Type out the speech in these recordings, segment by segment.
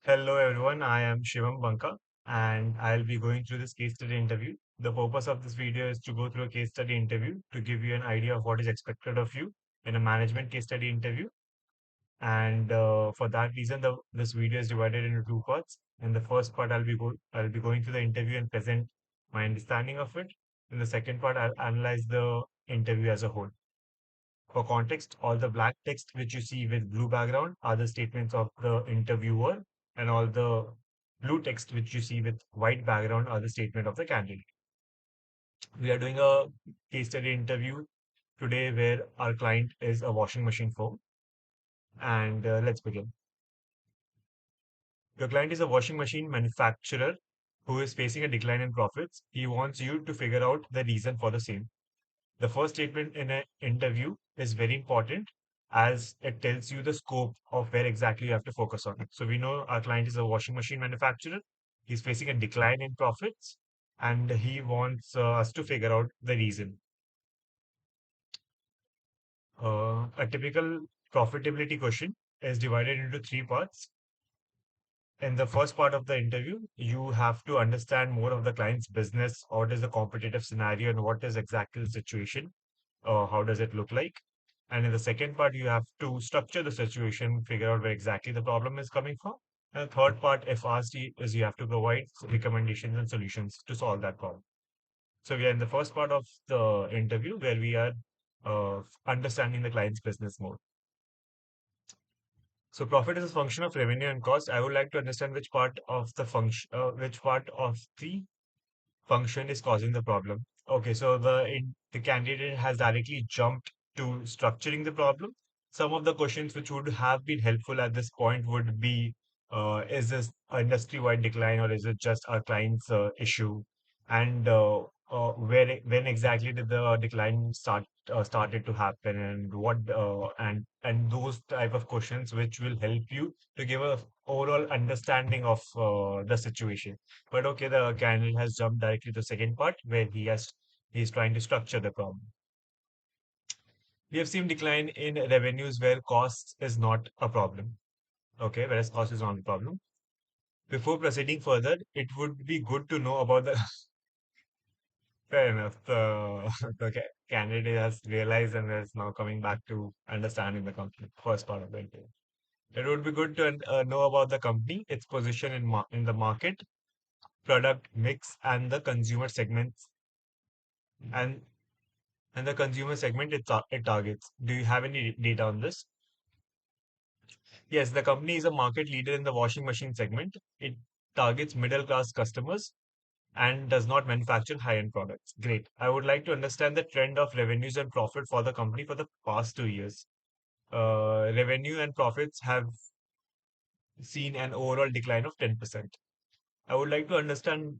Hello everyone, I am Shivam Banka and I'll be going through this case study interview. The purpose of this video is to go through a case study interview to give you an idea of what is expected of you in a management case study interview. And for that reason, this video is divided into two parts. In the first part, I'll be going through the interview and present my understanding of it. In the second part, I'll analyze the interview as a whole. For context, all the black text which you see with blue background are the statements of the interviewer, and all the blue text which you see with white background are the statement of the candidate. We are doing a case study interview today where our client is a washing machine firm, and let's begin. Your client is a washing machine manufacturer who is facing a decline in profits. He wants you to figure out the reason for the same. The first statement in an interview is very important as it tells you the scope of where exactly you have to focus on. So we know our client is a washing machine manufacturer. He's facing a decline in profits and he wants us to figure out the reason. A typical profitability question is divided into three parts. In the first part of the interview, you have to understand more of the client's business, what is the competitive scenario, and what is exactly the situation. How does it look like? And in the second part, you have to structure the situation, figure out where exactly the problem is coming from. And the third part, if asked, is you have to provide recommendations and solutions to solve that problem. So we are in the first part of the interview where we are understanding the client's business more. So profit is a function of revenue and cost. I would like to understand which part of the function is causing the problem. Okay, so the candidate has directly jumped to structuring the problem. Some of the questions which would have been helpful at this point would be, is this industry-wide decline or is it just our client's issue? And when exactly did the decline started to happen, and those type of questions which will help you to give a overall understanding of the situation. But okay, the candidate has jumped directly to the second part where he's trying to structure the problem. We have seen decline in revenues where cost is not a problem. Okay, whereas cost is not a problem. Before proceeding further, it would be good to know about the fair enough. The candidate has realized and is now coming back to understanding the company. First part of the interview. It would be good to know about the company, its position in the market, product mix, and the consumer segments and and the consumer segment it targets. Do you have any data on this? Yes, the company is a market leader in the washing machine segment. It targets middle class customers and does not manufacture high-end products. Great. I would like to understand the trend of revenues and profit for the company for the past 2 years. Revenue and profits have seen an overall decline of 10%. I would like to understand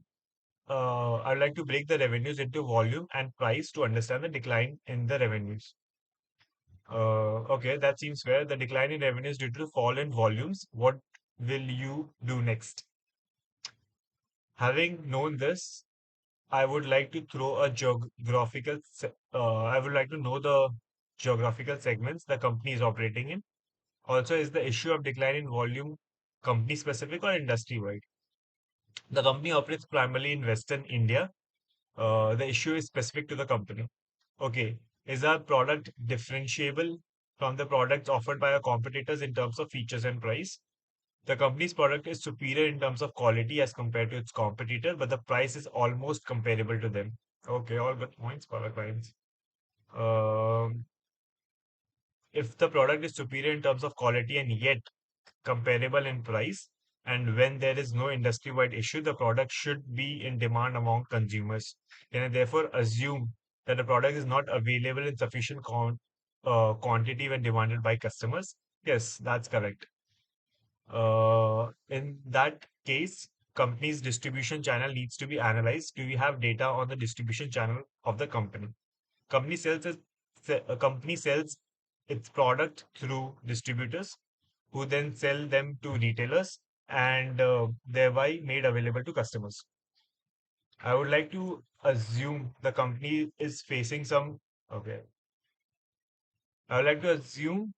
I'd like to break the revenues into volume and price to understand the decline in the revenues. Okay, that seems fair. The decline in revenues due to the fall in volumes. What will you do next? Having known this, I would like to throw a I would like to know the geographical segments the company is operating in. Also, is the issue of decline in volume company specific or industry wide? The company operates primarily in Western India. The issue is specific to the company. Okay. Is our product differentiable from the products offered by our competitors in terms of features and price? The company's product is superior in terms of quality as compared to its competitor, but the price is almost comparable to them. Okay, all good points for our clients. Um, if the product is superior in terms of quality and yet comparable in price, and when there is no industry-wide issue, the product should be in demand among consumers. Can I therefore assume that the product is not available in sufficient quantity when demanded by customers? Yes, that's correct. In that case, company's distribution channel needs to be analyzed. Do you have data on the distribution channel of the company? Company sells its, a company sells its product through distributors who then sell them to retailers and thereby made available to customers. I would like to assume the company is facing some. Okay. I would like to assume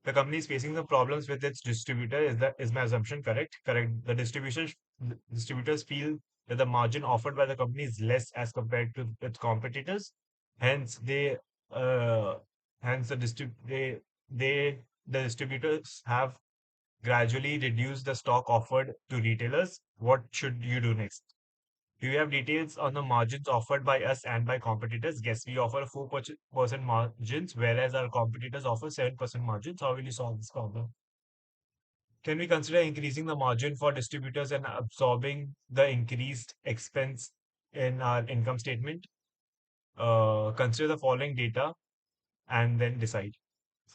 The company is facing the problems with its distributor. Is my assumption correct? Correct. The distributors feel that the margin offered by the company is less as compared to its competitors. Hence, uh, hence they the distributors have gradually reduced the stock offered to retailers. What should you do next? Do you have details on the margins offered by us and by competitors? Yes, we offer 4% margins, whereas our competitors offer 7% margins. How will you solve this problem? Can we consider increasing the margin for distributors and absorbing the increased expense in our income statement? Consider the following data and then decide.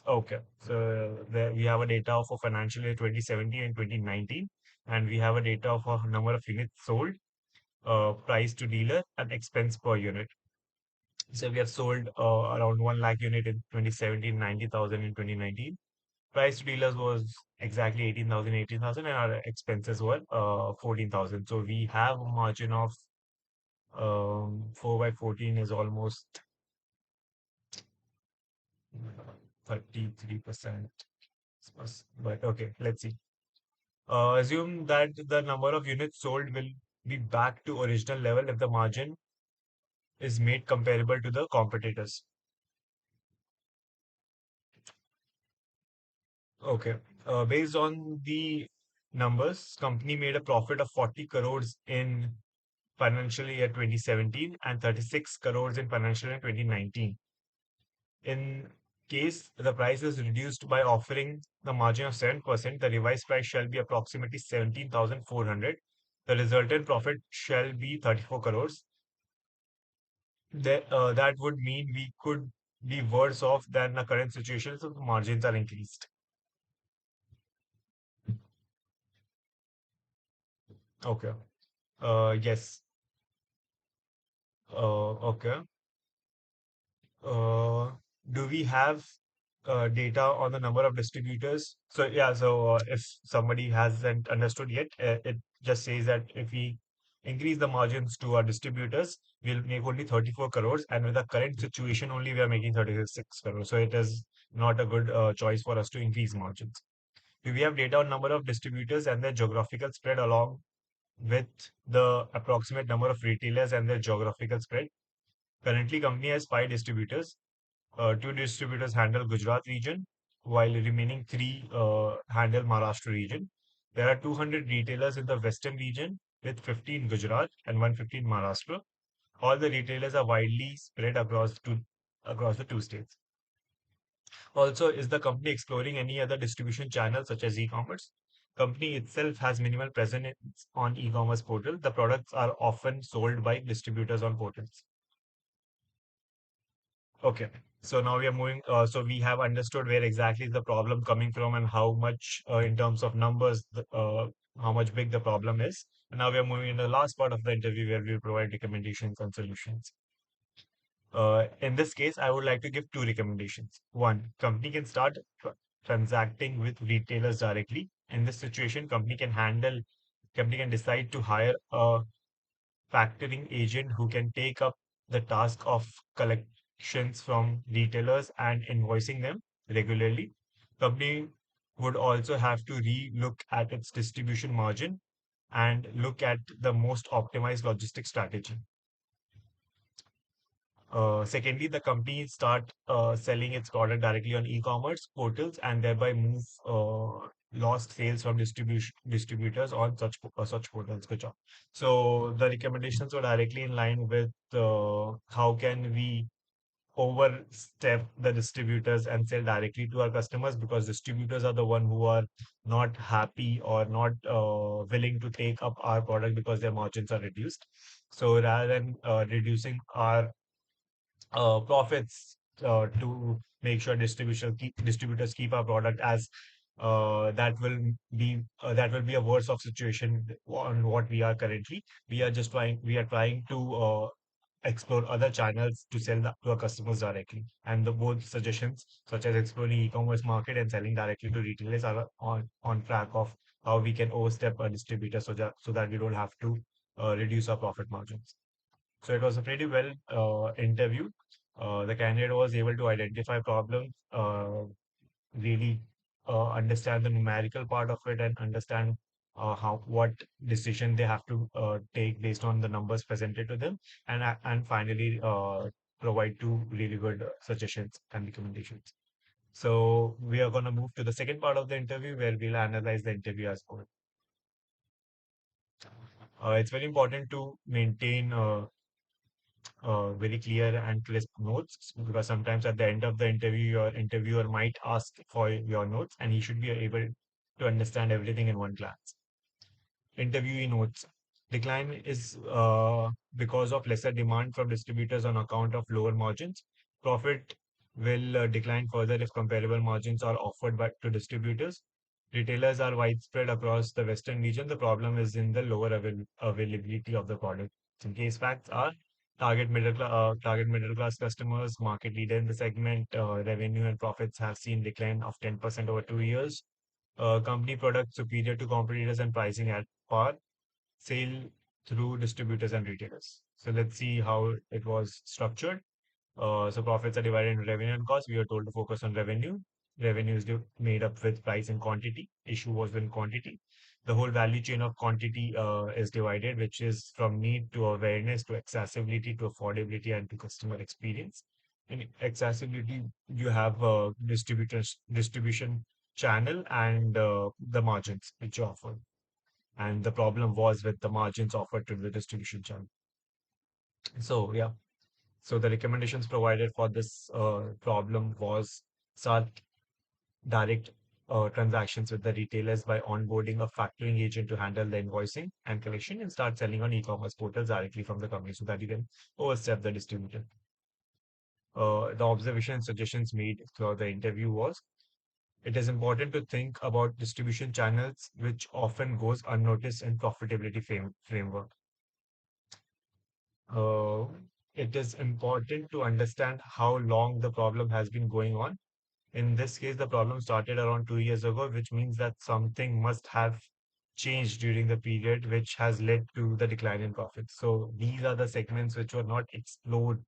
Okay, so there we have a data for financial year 2017 and 2019, and we have a data for number of units sold, price to dealer, and expense per unit. So we have sold around 1 lakh unit in 2017, 90,000 in 2019. Price to dealers was exactly 18,000, 18,000, and our expenses were 14,000. So we have a margin of 4 by 14 is almost 33%. But okay, let's see. Assume that the number of units sold will be back to original level if the margin is made comparable to the competitors. Okay. Based on the numbers, company made a profit of 40 crores in financial year 2017 and 36 crores in financial year 2019. In case the price is reduced by offering the margin of 7%, the revised price shall be approximately 17,400. The resultant profit shall be 34 crores. That would mean we could be worse off than the current situation, so the margins are increased. Okay. Yes. Okay. Uh, do we have data on the number of distributors? So yeah, if somebody hasn't understood yet, it just says that if we increase the margins to our distributors, we'll make only 34 crores, and with the current situation, only we are making 36 crores. So it is not a good choice for us to increase margins. Do we have data on number of distributors and their geographical spread along with the approximate number of retailers and their geographical spread? Currently, company has 5 distributors. Two distributors handle Gujarat region, while remaining three handle Maharashtra region. There are 200 retailers in the western region with 15 Gujarat and 115 Maharashtra. All the retailers are widely spread across the two states. Also, is the company exploring any other distribution channels such as e-commerce? Company itself has minimal presence on e-commerce portal. The products are often sold by distributors on portals. Okay. So now we are moving. So we have understood where exactly is the problem coming from and how much, in terms of numbers, how much big the problem is. And now we are moving into the last part of the interview where we will provide recommendations and solutions. In this case, I would like to give two recommendations. One, company can start transacting with retailers directly. In this situation, company can decide to hire a factoring agent who can take up the task of collections from retailers and invoicing them regularly. Company would also have to re-look at its distribution margin and look at the most optimized logistic strategy. Secondly, the company start selling its product directly on e-commerce portals and thereby move lost sales from distributors on such portals. Good job. So the recommendations were directly in line with how can we overstep the distributors and sell directly to our customers, because distributors are the one who are not happy or not willing to take up our product because their margins are reduced. So rather than reducing our profits to make sure distributors keep our product, as that will be a worse off situation on what we are currently. We are trying to explore other channels to sell to our customers directly. And the both suggestions, such as exploring e-commerce market and selling directly to retailers, are on track of how we can overstep a distributor so that we don't have to reduce our profit margins. So it was a pretty well interview. The candidate was able to identify problems really understand the numerical part of it and understand how what decision they have to take based on the numbers presented to them, and finally provide two really good suggestions and recommendations. So we are going to move to the second part of the interview where we'll analyze the interview as well. It's very important to maintain very clear and crisp notes, because sometimes at the end of the interview, your interviewer might ask for your notes and he should be able to understand everything in one glance. Interviewee notes. Decline is because of lesser demand from distributors on account of lower margins. Profit will decline further if comparable margins are offered to distributors. Retailers are widespread across the Western region. The problem is in the lower availability of the product. Some case facts are target middle class customers, market leader in the segment, revenue and profits have seen decline of 10% over 2 years. Company product superior to competitors and pricing at par, sale through distributors and retailers. So let's see how it was structured. So profits are divided into revenue and cost. We are told to focus on revenue. Revenue is made up with price and quantity. Issue was in quantity. The whole value chain of quantity is divided, which is from need to awareness to accessibility to affordability and to customer experience. In accessibility, you have distribution channel and the margins which you offer. And the problem was with the margins offered to the distribution channel. So yeah, so the recommendations provided for this problem was start direct transactions with the retailers by onboarding a factoring agent to handle the invoicing and collection, and start selling on e-commerce portals directly from the company so that you can overstep the distributor. The observation and suggestions made throughout the interview was it is important to think about distribution channels, which often goes unnoticed in profitability framework. Uh, it is important to understand how long the problem has been going on. In this case, the problem started around 2 years ago, which means that something must have changed during the period, which has led to the decline in profits. So these are the segments which were not explored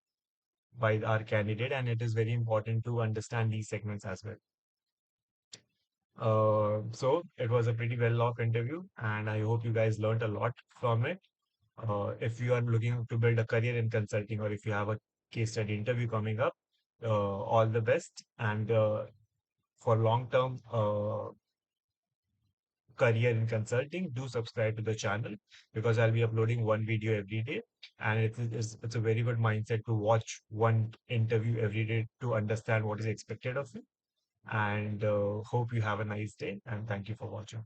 by our candidate, and it is very important to understand these segments as well. So it was a pretty well-off interview, and I hope you guys learned a lot from it. If you are looking to build a career in consulting, or if you have a case study interview coming up, all the best. And for long-term career in consulting, do subscribe to the channel, because I'll be uploading one video every day. And it's a very good mindset to watch one interview every day to understand what is expected of you. And hope you have a nice day. And thank you for watching.